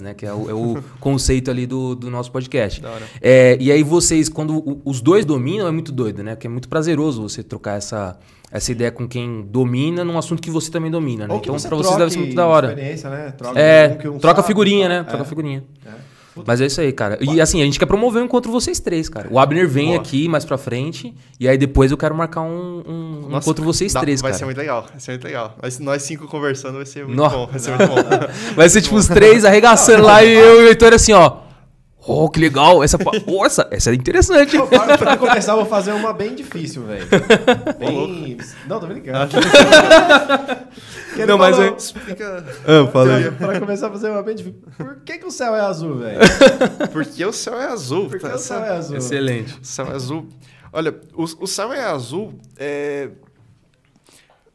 né? Que é o conceito ali do nosso podcast. Da hora. E aí vocês, quando os dois dominam, é muito doido, né? Porque é muito prazeroso você trocar essa ideia com quem domina num assunto que você também domina, né? Então pra vocês deve ser muito da hora. Experiência, né? Troca figurinha, né? Troca figurinha. Mas é isso aí, cara. E assim, a gente quer promover um encontro vocês três, cara. O Abner vem aqui mais pra frente. E aí depois eu quero marcar um encontro vocês três, cara. Vai ser muito legal. Vai ser muito legal. Nós 5 conversando vai ser muito bom. Vai ser muito bom. Vai ser tipo os 3 arregaçando lá e eu e o Heitor assim, ó. Oh, que legal. Essa é interessante. Pra começar, eu vou fazer uma bem difícil, velho. Bem... Não, tô brincando. Não, mas aí... Explica... Pra começar a fazer uma bem difícil. Por que o céu é azul, velho? Porque o céu é azul. Por que o céu é azul? Excelente. O céu é azul. Olha, o céu é azul...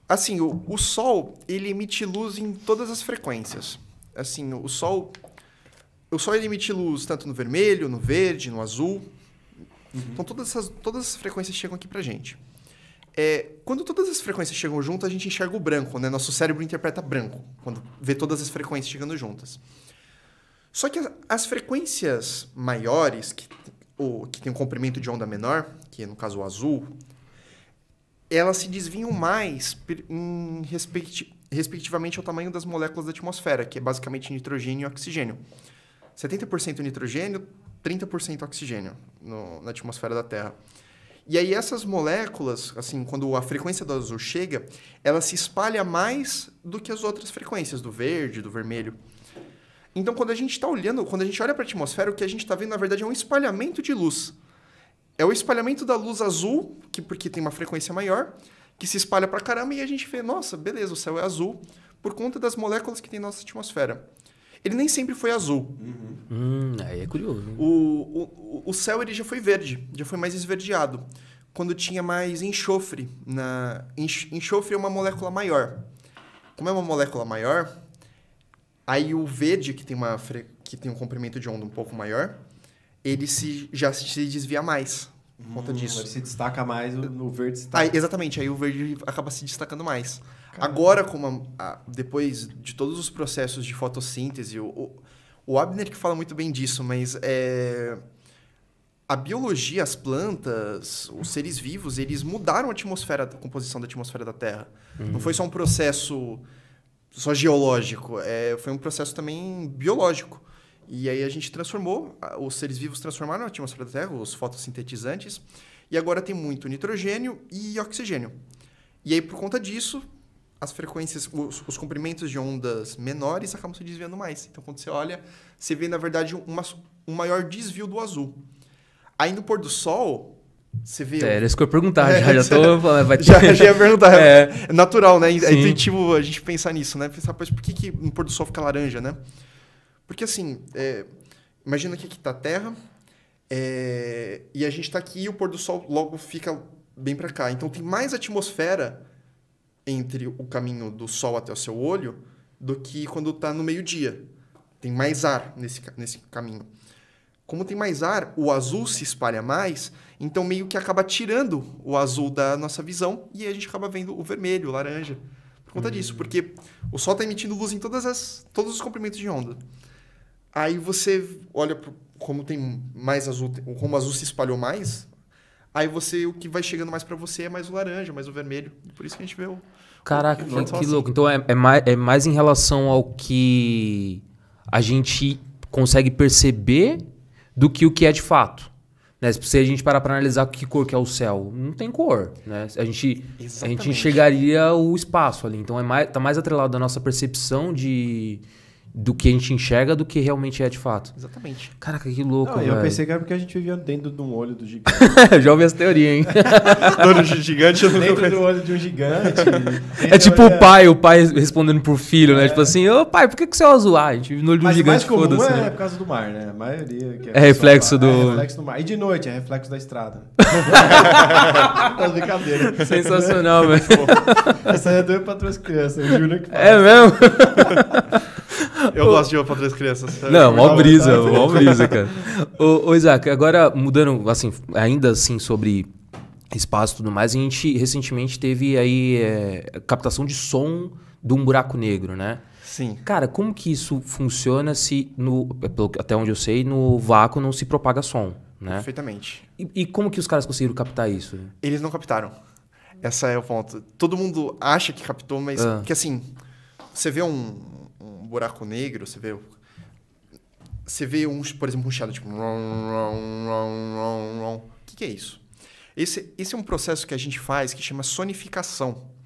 Assim, o Sol, ele emite luz em todas as frequências. Assim, o Sol ele emite luz tanto no vermelho, no verde, no azul. Então, todas essas frequências chegam aqui pra gente. Quando todas as frequências chegam juntas, a gente enxerga o branco, né? Nosso cérebro interpreta branco, quando vê todas as frequências chegando juntas. Só que as frequências maiores, que tem um comprimento de onda menor, que é no caso o azul, elas se desviam mais respectivamente ao tamanho das moléculas da atmosfera, que é basicamente nitrogênio e oxigênio. 70% nitrogênio, 30% oxigênio na atmosfera da Terra. E aí essas moléculas, assim, quando a frequência do azul chega, ela se espalha mais do que as outras frequências, do verde, do vermelho. Então, quando a gente olha para a atmosfera, o que a gente está vendo, na verdade, é um espalhamento de luz. É o espalhamento da luz azul, porque tem uma frequência maior, que se espalha pra caramba e a gente vê, nossa, beleza, o céu é azul, por conta das moléculas que tem na nossa atmosfera. Ele nem sempre foi azul. Aí é curioso. O céu ele já foi verde, já foi mais esverdeado, quando tinha mais enxofre. Enxofre é uma molécula maior. Como é uma molécula maior, aí o verde, que tem um comprimento de onda um pouco maior, ele já se desvia mais por conta disso. Ele se destaca mais, no verde exatamente, aí o verde acaba se destacando mais. Agora, depois de todos os processos de fotossíntese, o Abner que fala muito bem disso, mas a biologia, as plantas, os seres vivos, eles mudaram a composição da atmosfera da Terra. Não foi só um processo só geológico, foi um processo também biológico. E aí a gente os seres vivos transformaram a atmosfera da Terra, os fotossintetizantes, e agora tem muito nitrogênio e oxigênio. E aí, por conta disso, as frequências, os comprimentos de ondas menores acabam se desviando mais. Então, quando você olha, você vê, na verdade, um maior desvio do azul. Aí, no pôr do sol, você vê... Era isso que eu ia perguntar, já tô falando. Já ia perguntar. É natural, né? É intuitivo a gente pensar nisso, né? Pensar, pois, por que no pôr do sol fica laranja, né? Porque, assim, imagina que aqui está a Terra, e a gente está aqui e o pôr do sol logo fica bem para cá. Então, tem mais atmosfera entre o caminho do sol até o seu olho do que quando está no meio-dia. Tem mais ar nesse caminho. Como tem mais ar, o azul se espalha mais, então meio que acaba tirando o azul da nossa visão e a gente acaba vendo o vermelho, o laranja, por conta disso. Porque o sol está emitindo luz em todos os comprimentos de onda. Aí você olha como tem mais azul, como o azul se espalhou mais, aí o que vai chegando mais para você é mais o laranja, mais o vermelho. Por isso que a gente vê o... Caraca, que louco. Então é mais em relação ao que a gente consegue perceber do que o que é de fato. Né? Se a gente parar para analisar que cor que é o céu, não tem cor. Né? A gente enxergaria o espaço ali. Então tá mais atrelado da nossa percepção do que a gente enxerga do que realmente é de fato. Exatamente. Caraca, que louco, velho. Eu pensei que era porque a gente vivia dentro de um olho do gigante. Já ouvi essa teoria, hein? Olho de gigante. Dentro do olho de um gigante. É tipo o pai respondendo pro filho, né? Tipo assim, ô pai, por que o céu é azul? A gente vive no olho de um gigante, foda-se. Mas o mais comum né? por causa do mar, né? A maioria... É reflexo do... É reflexo do mar. E de noite, é reflexo da estrada. Tá brincadeira. Sensacional, velho. Essa é doida pra outras crianças, o Júnior que fala. É mesmo? Eu gosto de para as crianças. Não, mó brisa, cara. Ô Isaac, agora mudando, assim, ainda assim sobre espaço e tudo mais, a gente recentemente teve aí captação de som de um buraco negro, né? Sim. Cara, como que isso funciona se, até onde eu sei, no vácuo não se propaga som, né? Perfeitamente. E como que os caras conseguiram captar isso? Eles não captaram. Esse é o ponto. Todo mundo acha que captou, mas... Porque assim, você vê um buraco negro, você vê, por exemplo, um chiado tipo... O que é isso? Esse é um processo que a gente faz que chama sonificação.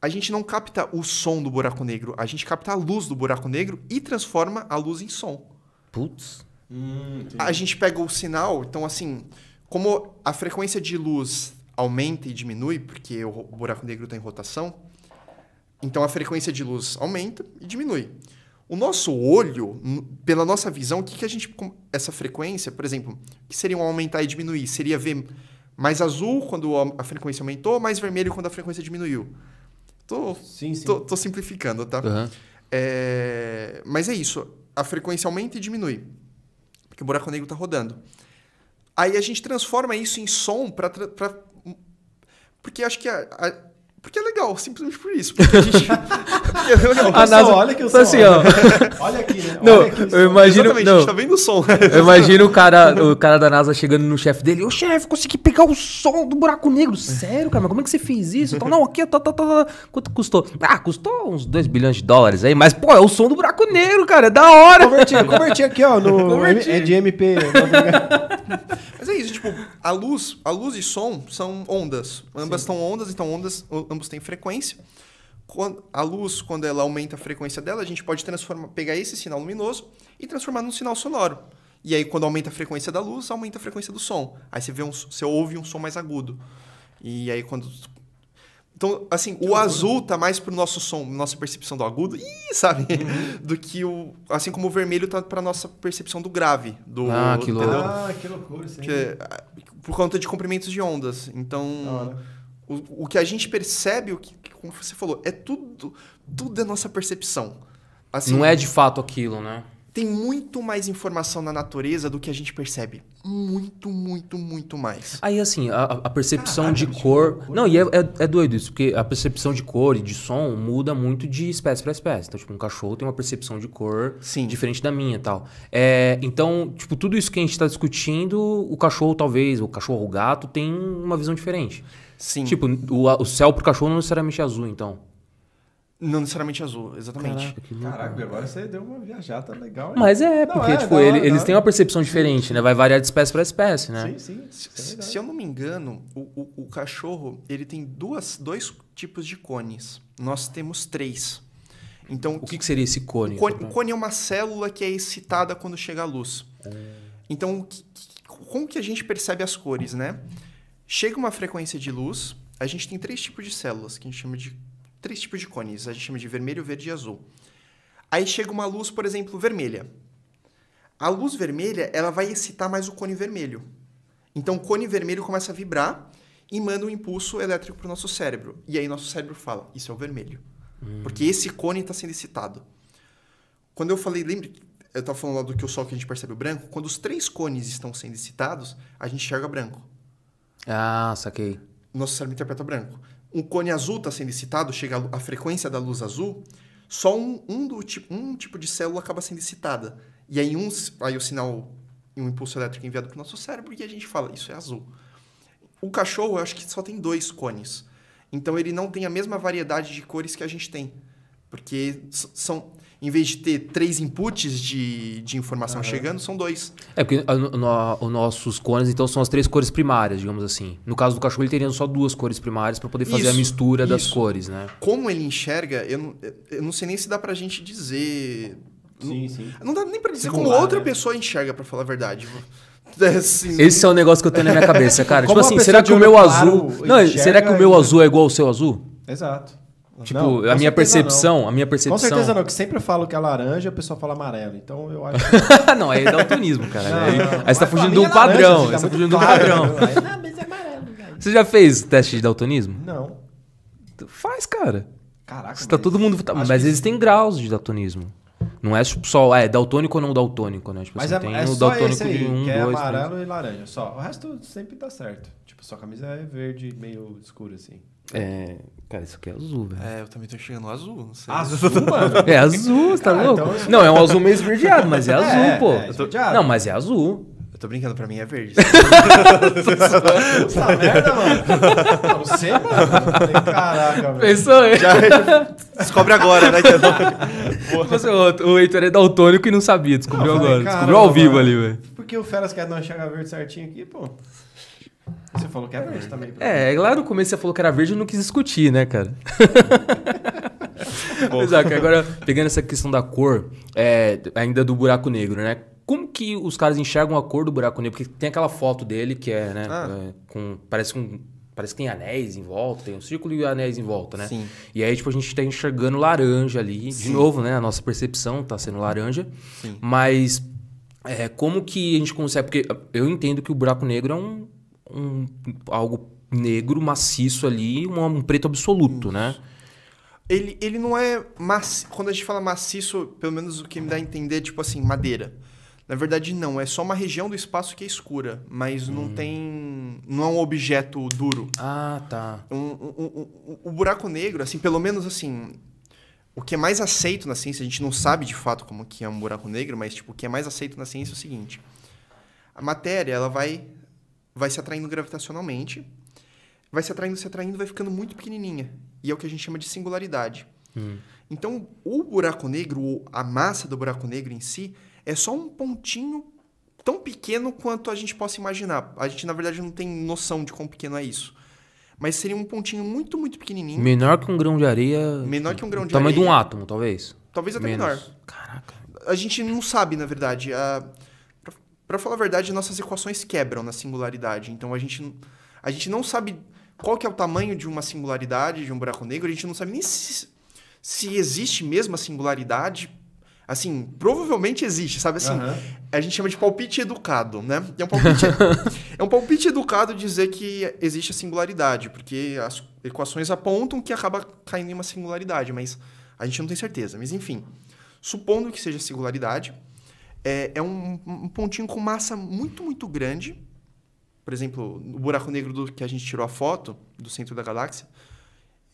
A gente não capta o som do buraco negro, a gente capta a luz do buraco negro e transforma a luz em som. Putz. A gente pega o sinal, então assim, como a frequência de luz aumenta e diminui, porque o buraco negro está em rotação, então a frequência de luz aumenta e diminui. O nosso olho, pela nossa visão, o que a gente... Essa frequência, por exemplo, que seria um aumentar e diminuir? Seria ver mais azul quando a frequência aumentou, mais vermelho quando a frequência diminuiu. Tô simplificando, tá? Uhum. Mas é isso. A frequência aumenta e diminui. Porque o buraco negro está rodando. Aí a gente transforma isso em som porque acho que porque é legal, simplesmente por isso. Porque a gente... porque é legal. A NASA, olha que eu sou assim, ó. Olha aqui, né? Não, Olha aqui eu imagino... Exatamente, não. a gente tá vendo o som. Eu imagino o cara da NASA chegando no chefe dele. Ô, chefe, consegui pegar o som do buraco negro. Sério, cara? Mas como é que você fez isso? Então, não, aqui, quanto custou? Ah, custou uns 2 bilhões de dólares aí. Mas, pô, é o som do buraco negro, cara. É da hora. Converti aqui, ó, é de MP. Mas é isso, tipo, a luz e som são ondas. Ambas são ondas, então ambos têm frequência. A luz, quando ela aumenta a frequência dela, a gente pode pegar esse sinal luminoso e transformar num sinal sonoro. E aí, quando aumenta a frequência da luz, aumenta a frequência do som. Aí você ouve um som mais agudo. E aí, quando... Então, assim, o azul tá mais pro nosso som, nossa percepção do agudo, sabe? Do que assim como o vermelho tá pra nossa percepção do grave. Que louco. Que loucura, sim. Por conta de comprimentos de ondas. Então, o que a gente percebe, como você falou, é tudo é nossa percepção. Assim, não é de fato aquilo, né? Tem muito mais informação na natureza do que a gente percebe. Muito, muito, muito mais. Aí, assim, a percepção de cor... Não, e é doido isso, porque a percepção de cor e de som muda muito de espécie para espécie. Então, tipo, um cachorro tem uma percepção de cor diferente da minha e tal. Então, tipo, tudo isso que a gente está discutindo, o cachorro talvez, o cachorro ou o gato, tem uma visão diferente. Sim. Tipo, o céu pro cachorro não necessariamente é azul, então. Não necessariamente azul, exatamente. Caraca, agora você deu uma viajada legal. Hein? Mas porque tipo, eles têm uma percepção diferente, né? Vai variar de espécie para espécie, né? Sim. Se eu não me engano, o cachorro ele tem dois tipos de cones. Nós temos 3. Então, o que seria esse cone? O cone é uma célula que é excitada quando chega a luz. Então, como que a gente percebe as cores, né? Chega uma frequência de luz, a gente tem 3 tipos de células, que a gente chama de 3 tipos de cones. A gente chama de vermelho, verde e azul. Aí chega uma luz, por exemplo, vermelha. A luz vermelha, ela vai excitar mais o cone vermelho. Então, o cone vermelho começa a vibrar e manda um impulso elétrico para o nosso cérebro. E aí, nosso cérebro fala, isso é o vermelho. Porque esse cone está sendo excitado. Quando eu falei, lembra, eu estava falando lá do que o sol que a gente percebe o branco. Quando os 3 cones estão sendo excitados, a gente enxerga branco. Ah, saquei. Nosso cérebro interpreta branco. Um cone azul está sendo excitado, chega a frequência da luz azul, só um tipo de célula acaba sendo excitada. E aí, aí o sinal e um impulso elétrico é enviado para o nosso cérebro e a gente fala, isso é azul. O cachorro, eu acho que só tem 2 cones. Então, ele não tem a mesma variedade de cores que a gente tem. Porque em vez de ter 3 inputs de informação chegando, são 2. Porque os nossos cones, então, são as 3 cores primárias, digamos assim. No caso do cachorro, ele teria só 2 cores primárias para poder fazer a mistura das cores, né? Como ele enxerga, eu não sei nem se dá pra gente dizer... Sim. Não dá nem pra dizer como outra pessoa enxerga, pra falar a verdade. Assim, esse é o negócio que eu tenho na minha cabeça, cara. Como tipo assim, será que o meu azul... será que o meu azul é igual ao seu azul? Exato. Tipo, não, a minha percepção... Com certeza não, que sempre eu falo que é laranja, a pessoa fala amarelo. Então eu acho não, aí é daltonismo, cara. Não. Aí você tá fugindo de um padrão. Você tá fugindo de um padrão. Não, mas é amarelo, velho. Você já fez teste de daltonismo? Não. Faz, cara. Caraca, você tá todo mundo... Mas existem graus de daltonismo. Não é só, daltônico ou não daltônico, né? Tipo, Mas assim, tem é o só daltônico esse aí, de 1, que é 2, amarelo 3. e laranja, só. O resto sempre tá certo. Tipo, sua camisa é verde, meio escura, assim. Cara, isso aqui é azul, velho. Eu também tô enxergando azul, não sei. Azul, mano? É azul, você tá louco? Então isso- Não, é um azul meio esverdeado, mas é azul, pô. esverdeado. Não, mas é azul. Eu tô brincando, pra mim é verde. Puta merda, mano. Não sei, mano. Caraca, velho. Pensou, hein? Já descobre agora, né? Que O Heitor é daltônico e não sabia, descobriu Não, eu falei, agora. Descobriu ao caramba, vivo mano. ali, velho. Por que o Feras quer não enxergar verde certinho aqui, pô? Você falou que é verde também. Lá no começo você falou que era verde e não quis discutir, né, cara? Exato, agora pegando essa questão da cor, ainda do buraco negro, né? Como que os caras enxergam a cor do buraco negro? Porque tem aquela foto dele que é, né? Parece que tem anéis em volta, tem um círculo e anéis em volta, né? Sim. E aí, tipo, a gente tá enxergando laranja ali. Sim. De novo, né? A nossa percepção tá sendo laranja. Sim. Mas como que a gente consegue... Porque eu entendo que o buraco negro é algo negro, maciço ali, um preto absoluto, né? Ele não é maciço. Quando a gente fala maciço, pelo menos o que me dá a entender, tipo assim, madeira. Na verdade, não. É só uma região do espaço que é escura, mas não tem... Não é um objeto duro. Ah, tá. O buraco negro, assim, pelo menos assim... O que é mais aceito na ciência, a gente não sabe de fato como que é um buraco negro, mas tipo, o que é mais aceito na ciência é o seguinte. A matéria, ela vai se atraindo gravitacionalmente, vai se atraindo, vai ficando muito pequenininha. E é o que a gente chama de singularidade. Então, o buraco negro, ou a massa do buraco negro em si, é só um pontinho tão pequeno quanto a gente possa imaginar. A gente, na verdade, não tem noção de quão pequeno é isso. Mas seria um pontinho muito, muito pequenininho. Menor que um grão de areia. Menor que um grão de tamanho areia. de um átomo, talvez. Talvez até Menos. menor. Caraca. A gente não sabe, na verdade. Para falar a verdade, nossas equações quebram na singularidade. Então, a gente não sabe qual que é o tamanho de uma singularidade, de um buraco negro. A gente não sabe nem se existe mesmo a singularidade. Assim, provavelmente existe, sabe? Assim, a gente chama de palpite educado, né? É um palpite educado dizer que existe a singularidade, porque as equações apontam que acaba caindo em uma singularidade, mas a gente não tem certeza. Mas, enfim, supondo que seja singularidade, é um pontinho com massa muito, muito grande. Por exemplo, o buraco negro que a gente tirou a foto, do centro da galáxia,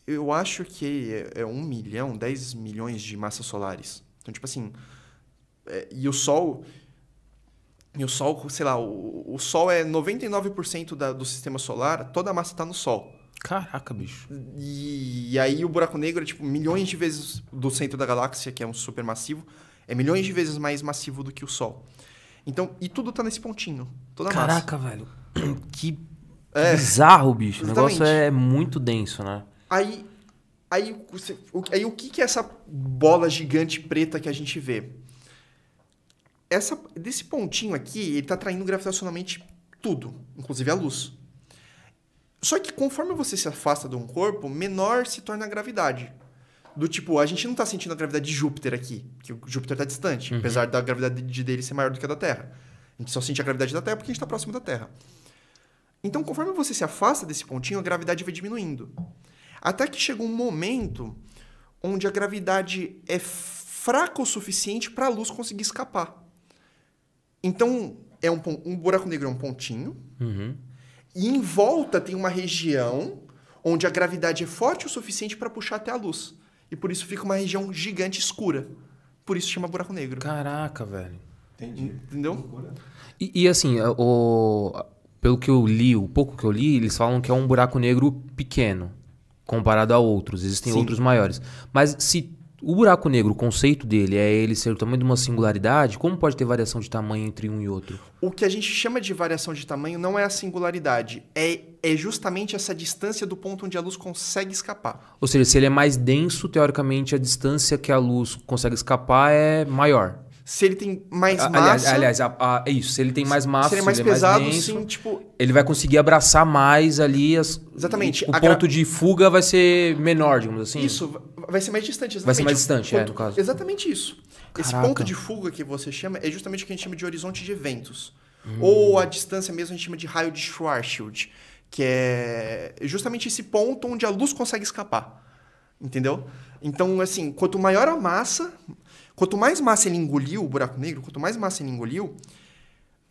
eu acho que é 1 milhão, 10 milhões de massas solares. Então, tipo assim, e o Sol, sei lá, o Sol é 99% do sistema solar, toda a massa está no Sol. Caraca, bicho. E aí o buraco negro é tipo milhões de vezes do centro da galáxia, que é um supermassivo, é milhões de vezes mais massivo do que o Sol. Então, e tudo tá nesse pontinho, toda a massa. Caraca, velho. Que bizarro, bicho. Exatamente. O negócio é muito denso, né? Aí o que é essa bola gigante preta que a gente vê? Desse pontinho aqui, ele está atraindo gravitacionalmente tudo, inclusive a luz. Só que conforme você se afasta de um corpo, menor se torna a gravidade. Do tipo, a gente não está sentindo a gravidade de Júpiter aqui, que o Júpiter está distante, apesar da gravidade dele ser maior do que a da Terra. A gente só sente a gravidade da Terra porque a gente está próximo da Terra. Então, conforme você se afasta desse pontinho, a gravidade vai diminuindo. Até que chega um momento onde a gravidade é fraca o suficiente para a luz conseguir escapar. Então, um buraco negro é um pontinho, e em volta tem uma região onde a gravidade é forte o suficiente para puxar até a luz. E por isso fica uma região gigante escura. Por isso chama buraco negro. Caraca, velho. Entendi. Entendeu? E assim, pelo que eu li, o pouco que eu li, eles falam que é um buraco negro pequeno, comparado a outros. Existem Sim. outros maiores. Mas se o buraco negro, o conceito dele é ele ser o tamanho de uma singularidade, como pode ter variação de tamanho entre um e outro? O que a gente chama de variação de tamanho não é a singularidade. É justamente essa distância do ponto onde a luz consegue escapar. Ou seja, se ele é mais denso, teoricamente a distância que a luz consegue escapar é maior. Se ele tem mais massa... Aliás, é isso. Se ele tem mais massa, se ele é mais ele pesado, mais denso, sim, tipo... ele vai conseguir abraçar mais ali... Exatamente. O ponto de fuga vai ser menor, digamos assim. Isso, vai ser mais distante, exatamente. Vai ser mais distante, no caso. Exatamente isso. Caraca. Esse ponto de fuga que você chama é justamente o que a gente chama de horizonte de eventos. Ou a distância mesmo a gente chama de raio de Schwarzschild, que é justamente esse ponto onde a luz consegue escapar. Entendeu? Então, assim, quanto maior a massa, Quanto mais massa ele engoliu, o buraco negro, quanto mais massa ele engoliu,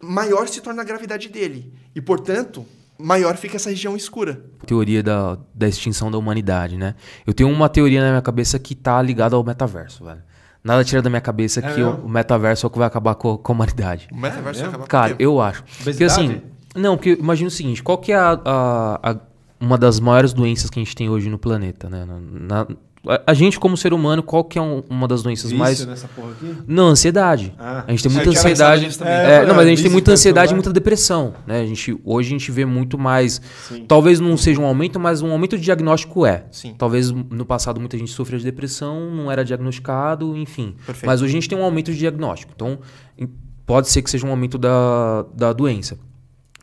maior se torna a gravidade dele. E, portanto, maior fica essa região escura. Teoria da extinção da humanidade, né? Eu tenho uma teoria na minha cabeça que tá ligada ao metaverso, velho. Nada tira da minha cabeça que o metaverso é o que vai acabar com a humanidade. O metaverso vai acabar Cara, eu acho. Porque assim... Não, porque imagina o seguinte, qual que é uma das maiores doenças que a gente tem hoje no planeta, né? A gente, como ser humano, qual que é uma das doenças mais... nessa porra aqui? Não, ansiedade. A gente tem muita ansiedade. Não, mas a gente tem muita ansiedade e muita depressão, né? Hoje a gente vê muito mais... Sim. Talvez não seja um aumento, mas um aumento de diagnóstico é. Sim. Talvez no passado muita gente sofria de depressão, não era diagnosticado, enfim. Perfeito. Mas hoje a gente tem um aumento de diagnóstico. Então, pode ser que seja um aumento da doença.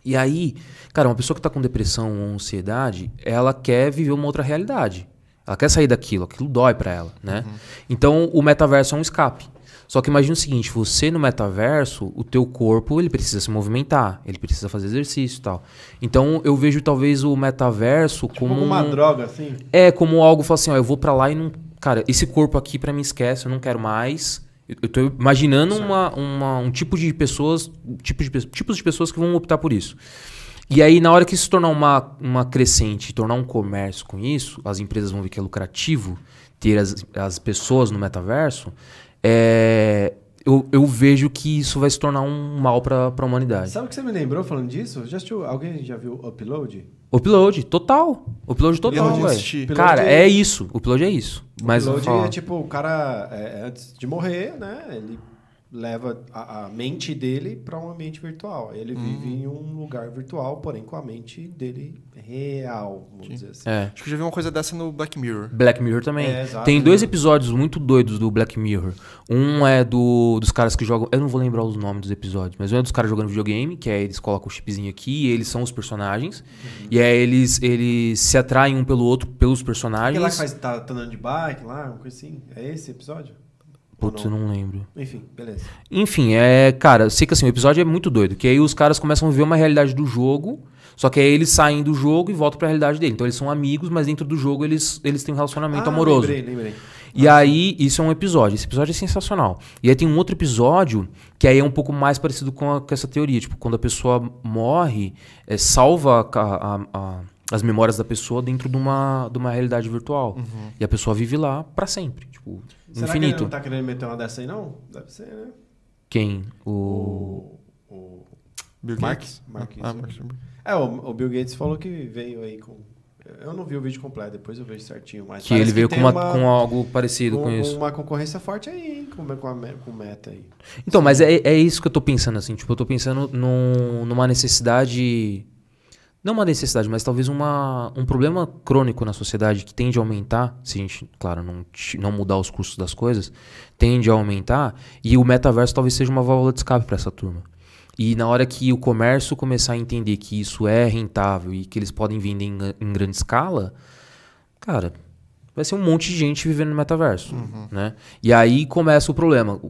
E aí, cara, uma pessoa que está com depressão ou ansiedade, ela quer viver uma outra realidade. Ela quer sair daquilo, aquilo dói pra ela, né? Então, o metaverso é um escape. Só que imagina o seguinte, você no metaverso, o teu corpo, ele precisa se movimentar, ele precisa fazer exercício e tal. Então, eu vejo talvez o metaverso como... uma droga, assim? Como algo, fala assim, ó, eu vou pra lá e não... Cara, esse corpo aqui pra mim esquece, eu não quero mais. Eu tô imaginando um tipo de pessoas, tipos de pessoas que vão optar por isso. E aí, na hora que isso se tornar uma crescente, tornar um comércio com isso, as empresas vão ver que é lucrativo ter as pessoas no metaverso, eu vejo que isso vai se tornar um mal para a humanidade. Sabe o que você me lembrou falando disso? Alguém já viu Upload? Upload total, velho. Cara, é isso. Upload é isso. Mas Upload é tipo, o cara, antes de morrer, né, ele leva a mente dele para um ambiente virtual. Ele vive em um lugar virtual, porém com a mente dele real, vamos dizer assim. Acho que eu já vi uma coisa dessa no Black Mirror. Black Mirror também. Tem 2 episódios muito doidos do Black Mirror. Um é dos caras que jogam... Eu não vou lembrar os nomes dos episódios, mas um é dos caras jogando videogame, que aí eles colocam o chipzinho aqui e eles são os personagens. E aí eles se atraem um pelo outro, pelos personagens. Aquele lá que tá andando de bike lá, uma coisa assim. É esse episódio? Putz, eu não lembro. Enfim, beleza. Enfim, cara, eu sei que assim, o episódio é muito doido, que aí os caras começam a ver uma realidade do jogo, só que aí eles saem do jogo e voltam pra realidade dele. Então eles são amigos, mas dentro do jogo eles têm um relacionamento amoroso. Lembrei. E aí, isso é um episódio. Esse episódio é sensacional. E aí tem um outro episódio que aí é um pouco mais parecido com essa teoria. Tipo, quando a pessoa morre, salva as memórias da pessoa dentro de uma realidade virtual. E a pessoa vive lá pra sempre. Tipo, será infinito. Que ele não tá querendo meter uma dessa aí, não? Deve ser, né? Quem? O Bill Gates? Mark o Bill Gates falou que veio aí com... Eu não vi o vídeo completo, depois eu vejo certinho. Mas que ele veio com algo parecido com isso. Uma concorrência forte aí, hein? Com o Meta aí. Então, mas é isso que eu tô pensando, assim. Tipo, eu tô pensando numa necessidade... Não uma necessidade, mas talvez um problema crônico na sociedade que tende a aumentar, se a gente, claro, não mudar os custos das coisas, tende a aumentar, e o metaverso talvez seja uma válvula de escape para essa turma. E na hora que o comércio começar a entender que isso é rentável e que eles podem vender em grande escala, cara, vai ser um monte de gente vivendo no metaverso, né? E aí começa o problema,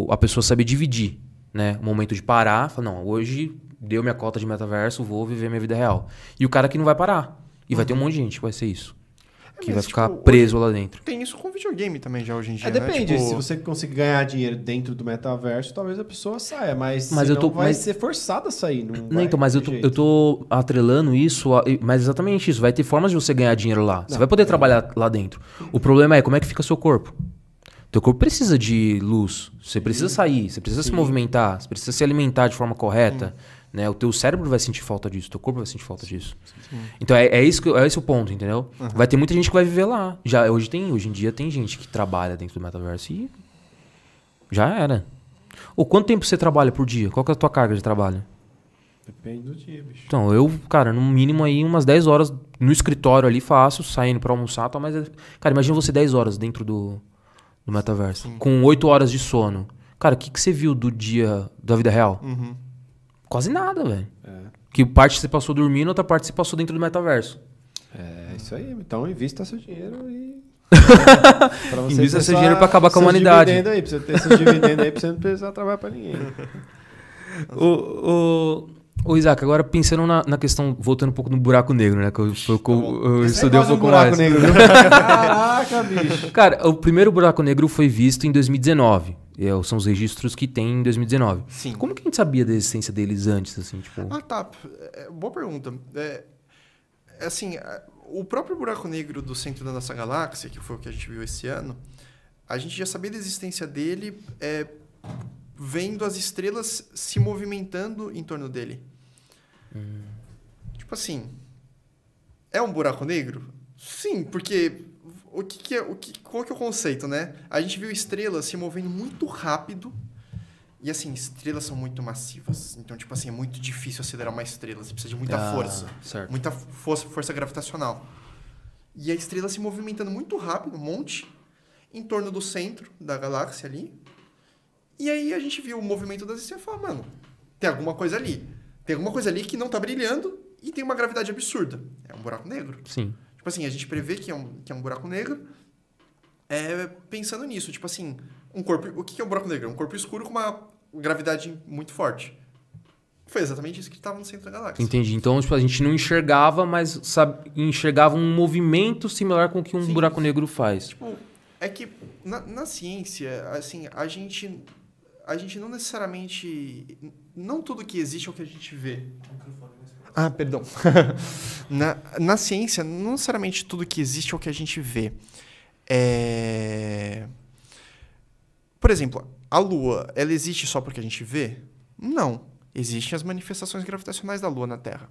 a pessoa saber dividir, né? O momento de parar, falar, não, hoje... Deu minha cota de metaverso, vou viver minha vida real. E o cara que não vai parar. E vai ter um monte de gente que vai ser isso. Que vai ficar preso lá dentro. Tem isso com videogame também já hoje em dia, depende. Né? Se você conseguir ganhar dinheiro dentro do metaverso, talvez a pessoa saia. Mas vai ser forçada a sair. Mas eu tô atrelando isso, mas exatamente isso. Vai ter formas de você ganhar dinheiro lá. Você vai poder trabalhar lá dentro. O problema é como é que fica seu corpo. Teu corpo precisa de luz. Você precisa sair, você precisa se movimentar, você precisa se alimentar de forma correta. Né? O teu cérebro vai sentir falta disso, o teu corpo vai sentir falta disso. Então é esse o ponto, entendeu? Vai ter muita gente que vai viver lá. Hoje em dia tem gente que trabalha dentro do metaverso e já era. Quanto tempo você trabalha por dia? Qual que é a tua carga de trabalho? Depende do dia, bicho. Então, cara, no mínimo aí umas 10 horas no escritório ali fácil, saindo pra almoçar, tal, mas, cara, imagina você 10 horas dentro do metaverso, com 8 horas de sono. Cara, o que você viu do dia da vida real? Quase nada, velho. Que parte você passou dormindo, outra parte você passou dentro do metaverso. É isso aí. Então invista seu dinheiro e... Invista seu dinheiro pra acabar com a humanidade. Pra você ter seus dividendos aí, pra você não precisar trabalhar pra ninguém. Ô, Isaac, agora pensando na questão, voltando um pouco no buraco negro, né? Que eu estudei um pouco buraco mais. negro, viu? Caraca, bicho. Cara, o primeiro buraco negro foi visto em 2019. São os registros que tem em 2019. Sim. Como que a gente sabia da existência deles antes, assim, tipo... Ah, tá. Boa pergunta. Assim, o próprio buraco negro do centro da nossa galáxia, que foi o que a gente viu esse ano, a gente já sabia da existência dele vendo as estrelas se movimentando em torno dele. Tipo assim, é um buraco negro? Sim, porque qual que é o conceito, né? A gente viu estrelas se movendo muito rápido e, assim, estrelas são muito massivas. Então, tipo assim, é muito difícil acelerar uma estrela. Você precisa de muita força. Certo. Muita força gravitacional. E a estrela se movimentando muito rápido, um monte, em torno do centro da galáxia ali. E aí a gente viu o movimento das estrelas e falou, mano, tem alguma coisa ali. Tem alguma coisa ali que não tá brilhando e tem uma gravidade absurda. É um buraco negro. Sim. Tipo assim, a gente prevê que é um buraco negro pensando nisso. Tipo assim, um corpo... O que é um buraco negro? É um corpo escuro com uma gravidade muito forte. Foi exatamente isso que estava no centro da galáxia. Entendi. Então, tipo, a gente não enxergava, mas enxergava um movimento similar com o que um buraco negro faz. Tipo, é que na ciência, assim, a gente não necessariamente... Não tudo que existe é o que a gente vê. Ah, perdão. Na ciência, não necessariamente tudo que existe é o que a gente vê. Por exemplo, a Lua, ela existe só porque a gente vê? Não. Existem as manifestações gravitacionais da Lua na Terra.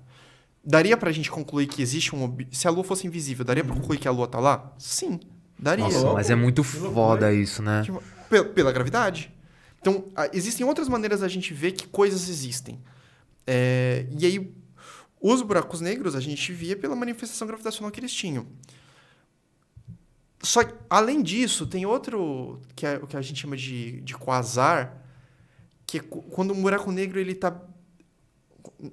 Daria pra gente concluir que existe se a Lua fosse invisível, daria pra concluir que a Lua tá lá? Sim, daria. Nossa, mas é muito foda isso, né? Tipo, pela gravidade. Então, existem outras maneiras da gente ver que coisas existem. E aí, os buracos negros a gente via pela manifestação gravitacional que eles tinham. Só que, além disso, tem outro, que é o que a gente chama de quasar, que é quando um buraco negro ele tá...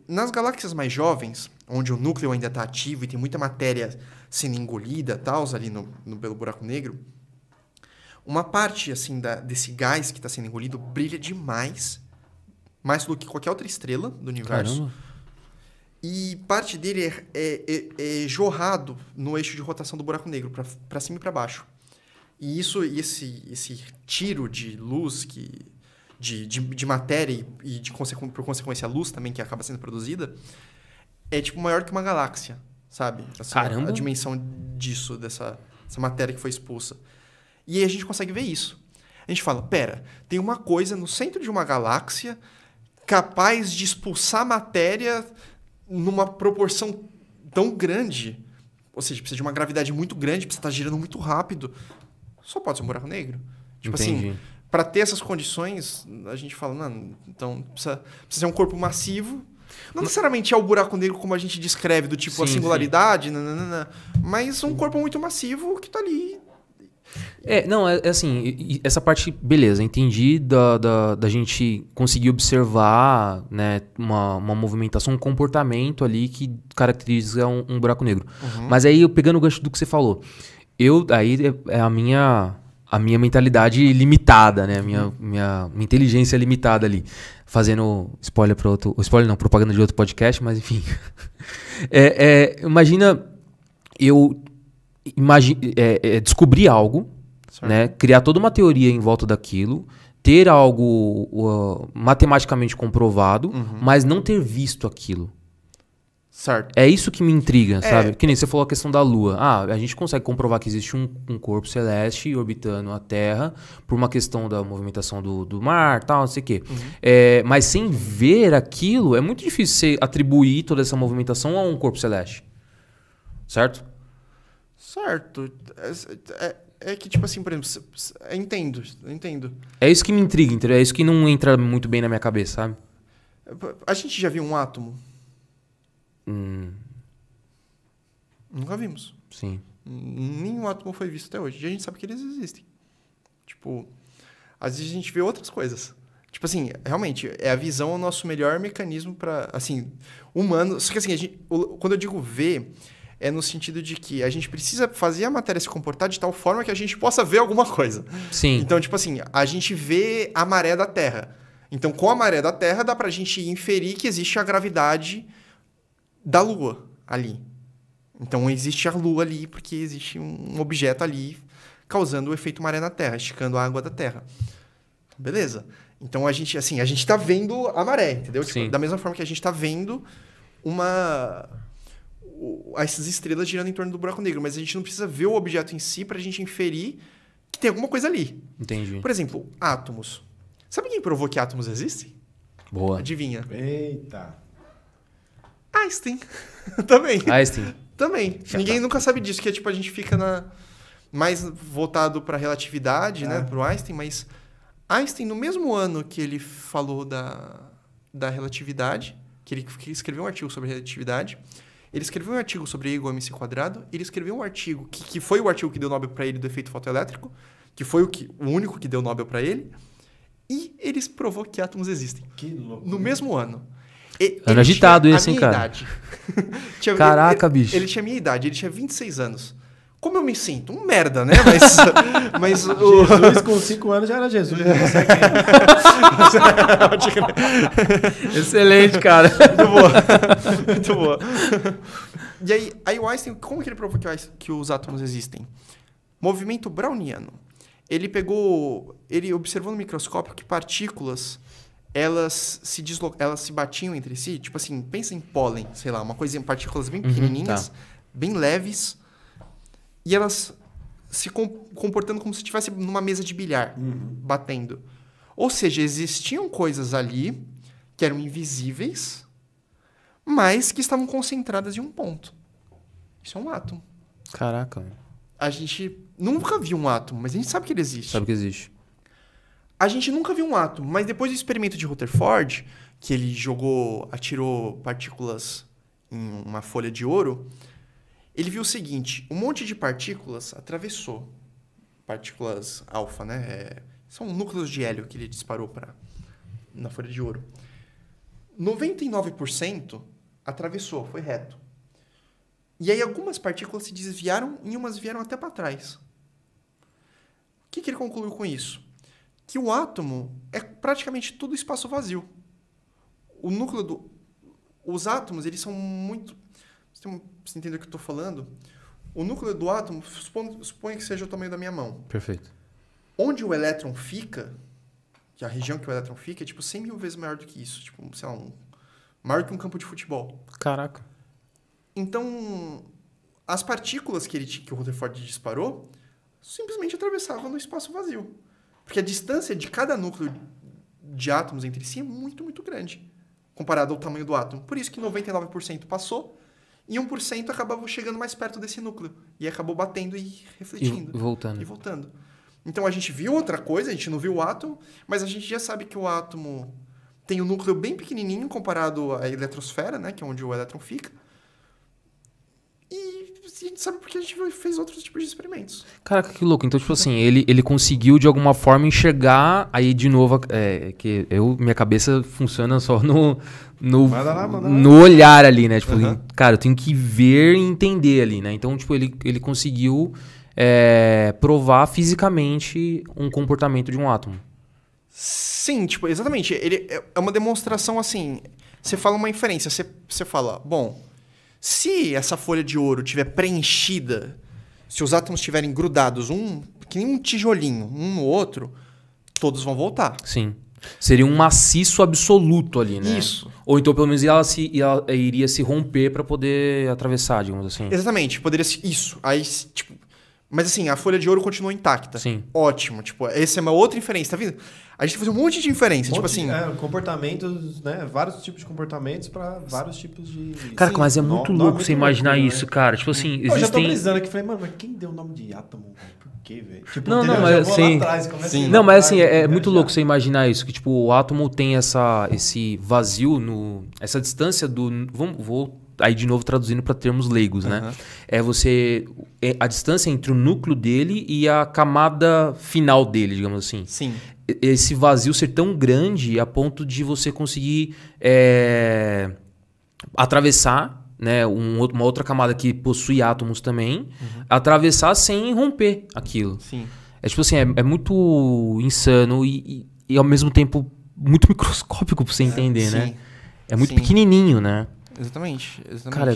Nas galáxias mais jovens, onde o núcleo ainda está ativo e tem muita matéria sendo engolida, ali pelo buraco negro, uma parte assim desse gás que está sendo engolido brilha demais, mais do que qualquer outra estrela do universo. Caramba. E parte dele é jorrado no eixo de rotação do buraco negro, para cima e para baixo. E esse tiro de luz, de matéria e por consequência a luz também, que acaba sendo produzida, é tipo maior que uma galáxia, sabe? Assim, Caramba! A dimensão dessa matéria que foi expulsa. E aí a gente consegue ver isso. A gente fala, pera, tem uma coisa no centro de uma galáxia capaz de expulsar matéria numa proporção tão grande, ou seja, precisa de uma gravidade muito grande, precisa estar girando muito rápido. Só pode ser um buraco negro. Tipo Entendi. assim, para ter essas condições, a gente fala, não, então precisa ser um corpo massivo. Não necessariamente é o buraco negro como a gente descreve, do tipo a singularidade, mas um corpo muito massivo que está ali. Assim, essa parte, beleza, entendi da gente conseguir observar, né, uma movimentação, um comportamento ali que caracteriza um buraco negro. Uhum. Mas aí, pegando o gancho do que você falou, aí é a minha mentalidade limitada, né, a minha inteligência limitada ali, fazendo spoiler para outro... Spoiler não, propaganda de outro podcast, mas enfim. Imagina eu... descobrir algo, né? Criar toda uma teoria em volta daquilo, ter algo matematicamente comprovado, mas não ter visto aquilo. Certo. É isso que me intriga, sabe? Que nem você falou a questão da Lua. A gente consegue comprovar que existe um corpo celeste orbitando a Terra por uma questão da movimentação do mar, tal, não sei o quê. Mas sem ver aquilo, é muito difícil você atribuir toda essa movimentação a um corpo celeste. Certo? Certo. É que, tipo assim, por exemplo, eu entendo. É isso que me intriga, entendeu? É isso que não entra muito bem na minha cabeça, sabe? A gente já viu um átomo? Nunca vimos. Sim. Nenhum átomo foi visto até hoje. E a gente sabe que eles existem. Tipo, às vezes a gente vê outras coisas. Tipo assim, realmente, a visão é o nosso melhor mecanismo para, assim, humano. Só que assim, quando eu digo ver... é no sentido de que a gente precisa fazer a matéria se comportar de tal forma que a gente possa ver alguma coisa. Sim. Então, tipo assim, a gente vê a maré da Terra. Então, com a maré da Terra, dá pra gente inferir que existe a gravidade da Lua ali. Então, existe a Lua ali porque existe um objeto ali causando o efeito maré na Terra, esticando a água da Terra. Beleza. Então, a gente tá vendo a maré, entendeu? Tipo, da mesma forma que a gente tá vendo essas estrelas girando em torno do buraco negro, mas a gente não precisa ver o objeto em si pra gente inferir que tem alguma coisa ali. Entendi. Por exemplo, átomos. Sabe quem provou que átomos existem? Boa. Adivinha? Eita. Einstein. Também. Einstein. Também. Ninguém nunca sabe disso, que tipo, a gente fica mais voltado para relatividade, né? Pro Einstein, mas Einstein, no mesmo ano que ele falou da relatividade, que ele escreveu um artigo sobre relatividade, ele escreveu um artigo sobre E igual a mc², ele escreveu um artigo que foi o artigo que deu Nobel para ele do efeito fotoelétrico, que foi o único que deu Nobel para ele, e ele provou que átomos existem. Que louco. No mesmo ano. Ano agitado esse, hein, cara? Idade. Caraca, bicho. Ele tinha a minha idade, ele tinha 26 anos. Como eu me sinto? Um merda, né? Mas Jesus com 5 anos já era Jesus. Excelente, cara. Muito boa. Muito boa. E aí o Einstein, como que ele provou que os átomos existem? Movimento browniano. Ele observou no microscópio que partículas, elas se batiam entre si. Tipo assim, pensa em pólen, sei lá, uma coisinha, partículas bem pequenininhas, bem leves, e elas se comportando como se estivesse numa mesa de bilhar, batendo. Ou seja, existiam coisas ali que eram invisíveis, mas que estavam concentradas em um ponto. Isso é um átomo. Caraca. A gente nunca viu um átomo, mas a gente sabe que ele existe. Sabe que existe. A gente nunca viu um átomo, mas depois do experimento de Rutherford, que ele atirou partículas em uma folha de ouro, ele viu o seguinte: um monte de partículas atravessou. Partículas alfa, né? São núcleos de hélio que ele disparou na folha de ouro. 99% atravessou, foi reto. E aí algumas partículas se desviaram e umas vieram até para trás. O que ele concluiu com isso? Que o átomo é praticamente tudo espaço vazio. O núcleo os átomos, eles são muito... Você entendeu o que eu estou falando? O núcleo do átomo, suponha que seja o tamanho da minha mão. Perfeito. Onde o elétron fica, que a região que o elétron fica, é tipo 100 mil vezes maior do que isso. Tipo, sei lá, maior que um campo de futebol. Caraca. Então, as partículas que o Rutherford disparou simplesmente atravessavam no espaço vazio. Porque a distância de cada núcleo de átomos entre si é muito, muito grande, comparado ao tamanho do átomo. Por isso que 99% passou e 1% acabava chegando mais perto desse núcleo. E acabou batendo e refletindo. E voltando. E voltando. Então, a gente viu outra coisa, a gente não viu o átomo, mas a gente já sabe que o átomo tem um núcleo bem pequenininho comparado à eletrosfera, né, que é onde o elétron fica. E a gente sabe porque a gente fez outros tipos de experimentos. Caraca, que louco. Então, tipo assim, ele conseguiu de alguma forma enxergar, aí de novo, que minha cabeça funciona só no olhar ali, né? Tipo, cara, eu tenho que ver e entender ali, né? Então, tipo, ele conseguiu provar fisicamente um comportamento de um átomo. Sim, tipo, exatamente. Ele é uma demonstração assim. Você fala uma inferência, você fala, bom, se essa folha de ouro estiver preenchida, se os átomos estiverem grudados, que nem um tijolinho, um no outro, todos vão voltar. Sim. Seria um maciço absoluto ali, né? Isso. Ou então, pelo menos, ela iria se romper para poder atravessar, digamos assim. Exatamente. Poderia ser isso. Aí, tipo... Mas assim, a folha de ouro continua intacta. Sim. Ótimo. Tipo, essa é uma outra inferência, tá vendo? A gente faz um monte de inferência. Tipo assim... comportamentos, né? Vários tipos de comportamentos para vários tipos de... Cara, mas é muito louco você imaginar isso, cara. Tipo assim, existem... Eu já tô brisando aqui. Falei, mano, mas quem deu o nome de átomo? Por quê, velho? Tipo, não, mas assim... Não, mas assim, é muito louco você imaginar isso. Que tipo, o átomo tem esse vazio, essa distância do... Vou aí de novo traduzindo para termos leigos, né? A distância entre o núcleo dele e a camada final dele, digamos assim. Sim. Esse vazio ser tão grande a ponto de você conseguir atravessar, né, uma outra camada que possui átomos também, atravessar sem romper aquilo. Sim. É tipo assim, é muito insano e ao mesmo tempo muito microscópico pra você entender, sim, né? É muito sim. pequenininho, né? Exatamente. Cara,